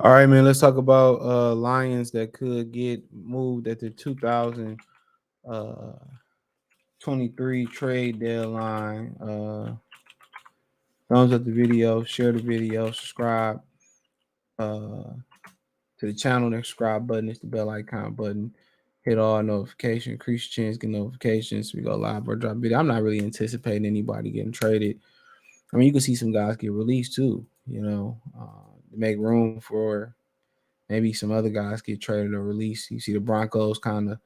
All right, man. Let's talk about Lions that could get moved at the 2023 trade deadline. Thumbs up the video, share the video, subscribe uh, to the channel. The subscribe button is the bell icon button. Hit all notifications, increase your chance, get notifications. We go live or drop video. I'm not really anticipating anybody getting traded. I mean, you can see some guys get released too. To make room for maybe some other guys get traded or released. You see the Broncos kind of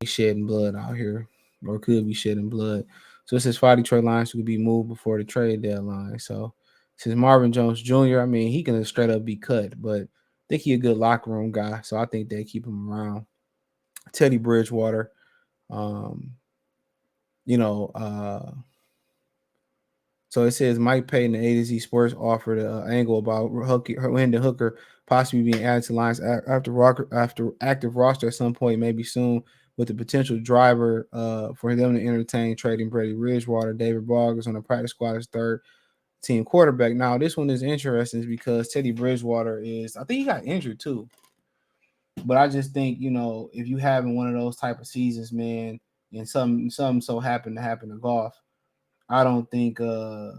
they shedding blood out here, or could be shedding blood. So it says 5 Detroit Lions could be moved before the trade deadline. So it says Marvin Jones Jr. I mean, he can straight up be cut, but I think he a good locker room guy. So I think they keep him around. Teddy Bridgewater, um, you know, uh, So it says Mike Payton and A to Z Sports offered an angle about Hendon Hooker possibly being added to lines after active roster at some point, maybe soon, with the potential driver for them to entertain trading Brady Bridgewater. David Boggs on the practice squad as third team quarterback. Now this one is interesting because Teddy Bridgewater I think he got injured too, but I just think if you having one of those type of seasons, man, and something so happened to happen to golf, I don't think. I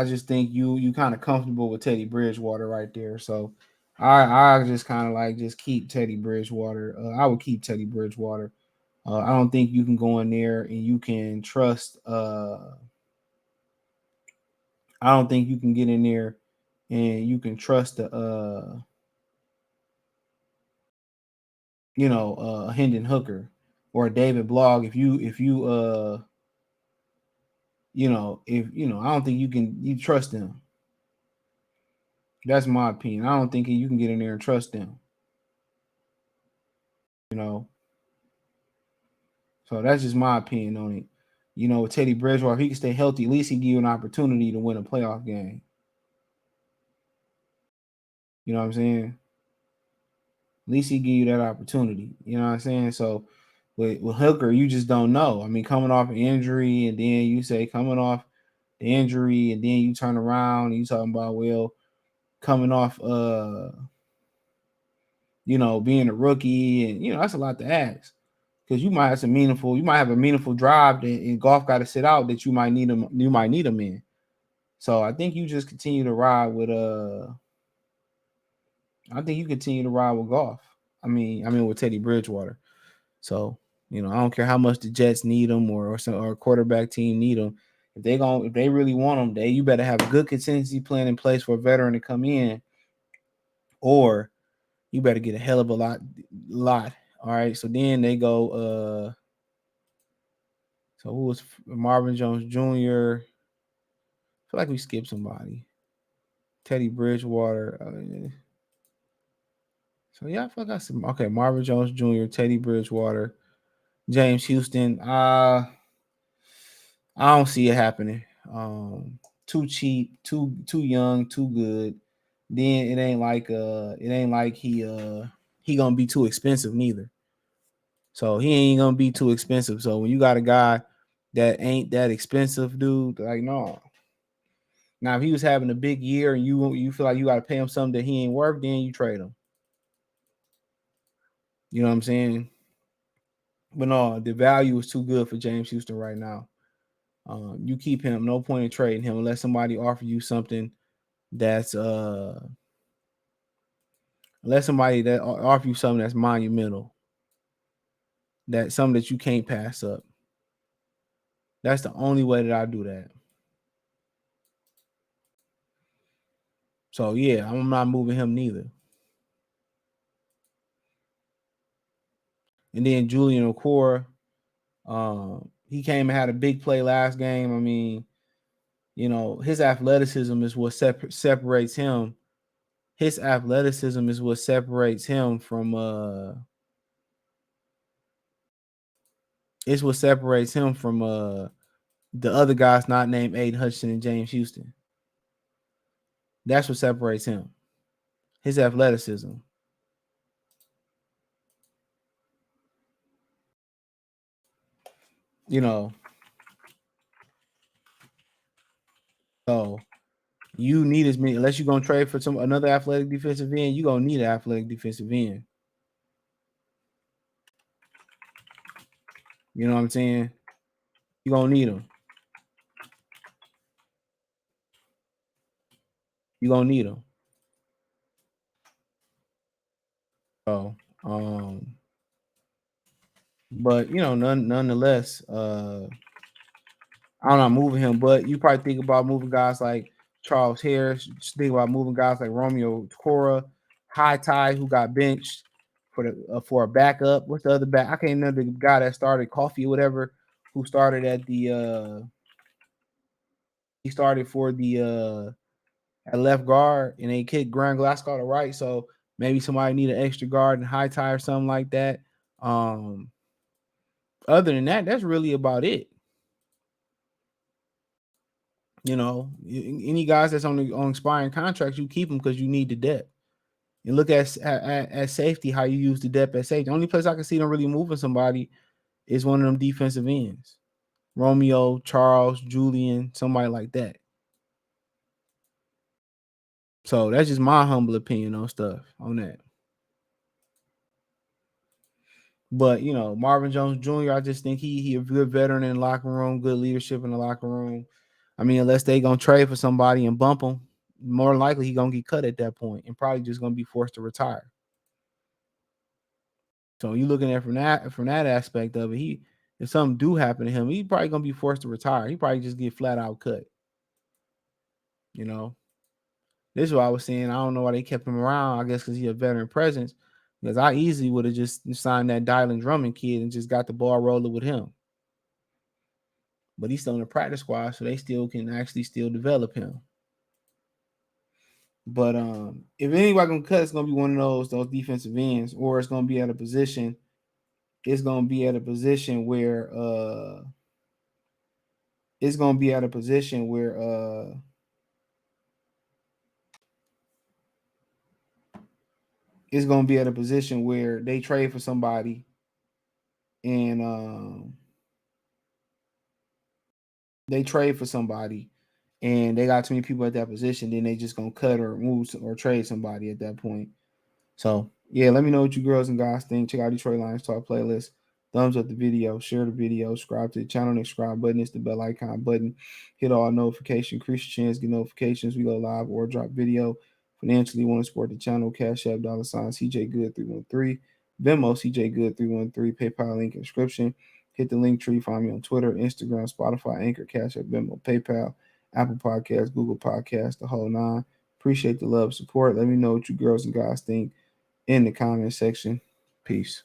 just think you kind of comfortable with Teddy Bridgewater right there. So I just kind of like just keep Teddy Bridgewater. I would keep Teddy Bridgewater. I don't think you can go in there and you can trust. I don't think you can get in there and you can trust the Hendon Hooker or David Blog. If I don't think you trust them. That's my opinion. I don't think you can get in there and trust them. You know, so that's just my opinion on it. With Teddy Bridgewater, if he can stay healthy, at least he give you an opportunity to win a playoff game. You know what I'm saying? At least he give you that opportunity. You know what I'm saying? So with Hooker, you just don't know. I mean, coming off an injury, and then you say coming off the injury, and then you turn around and you talking about coming off being a rookie, and that's a lot to ask. Because you might have a meaningful drive that in golf got to sit out that you might need them in. So I think you just continue to ride with I think you continue to ride with golf. I mean with Teddy Bridgewater. So I don't care how much the Jets need them or quarterback team need them. If they really want them, you better have a good contingency plan in place for a veteran to come in, or you better get a hell of a lot. All right. So then they go. So who was Marvin Jones Jr.? I feel like we skipped somebody. Teddy Bridgewater. So yeah, I feel like I said okay. Marvin Jones Jr., Teddy Bridgewater, James Houston. I don't see it happening. Too cheap, too young, too good. Then it ain't like he gonna be too expensive neither. So he ain't gonna be too expensive. So when you got a guy that ain't that expensive, dude, like no. Now if he was having a big year and you feel like you gotta pay him something that he ain't worth, then you trade him. You know what I'm saying? But no, the value is too good for James Houston right now. You keep him. No point in trading him unless somebody offer you something that's unless somebody that offer you something that's monumental, that something that you can't pass up. That's the only way that I do that. So yeah, I'm not moving him neither. And then Julian Okora, he came and had a big play last game. I mean, his athleticism is what separates him. His athleticism is what separates him from it's what separates him from the other guys not named Aiden Hutchinson and James Houston. That's what separates him. His athleticism. You know, so You need as many unless you're gonna trade for some another athletic defensive end. You gonna need an athletic defensive end. You know what I'm saying? You gonna need them. You gonna need them. So, but nonetheless, I'm not moving him. But you probably think about moving guys like Charles Harris. Just think about moving guys like Romeo Cora, High Tide, who got benched for a backup. What's the other back? I can't remember the guy that started Coffee or whatever, who started at the he started for the at left guard and they kicked Grant Glasgow to right. So maybe somebody need an extra guard and high tie or something like that. Other than that, that's really about it. Any guys that's on expiring contracts, you keep them because you need the depth. And look at safety, how you use the depth at safety. The only place I can see them really moving somebody is one of them defensive ends. Romeo, Charles, Julian, somebody like that. So that's just my humble opinion on stuff on that. But Marvin Jones Jr., I just think he a good veteran in the locker room, good leadership in the locker room. I mean, unless they gonna trade for somebody and bump him, more than likely he gonna get cut at that point and probably just gonna be forced to retire. So you looking at from that aspect of it, if something do happen to him, he probably gonna be forced to retire. He probably just get flat out cut. You know, this is what I was saying. I don't know why they kept him around. I guess because he's a veteran presence. Because I easily would have just signed that Dylan Drummond kid and just got the ball rolling with him. But he's still in the practice squad, so they still can actually still develop him. But if anybody gonna cut, it's gonna be one of those defensive ends, or it's gonna be at a position. It's gonna be at a position where it's gonna be at a position where it's gonna be at a position where they trade for somebody and they trade for somebody and they got too many people at that position, then they just gonna cut or move or trade somebody at that point. So yeah, let me know what you girls and guys think. Check out Detroit Lions Talk playlist. Thumbs up the video, share the video, subscribe to the channel. Next subscribe button is the bell icon button. Hit all notifications, increase your chance, get notifications. We go live or drop video. Financially, want to support the channel? Cash App $ CJ Good 313, Venmo CJ Good 313, PayPal link in description. Hit the link tree. Find me on Twitter, Instagram, Spotify, Anchor, Cash App, Venmo, PayPal, Apple Podcasts, Google Podcasts, the whole nine. Appreciate the love, support. Let me know what you girls and guys think in the comment section. Peace.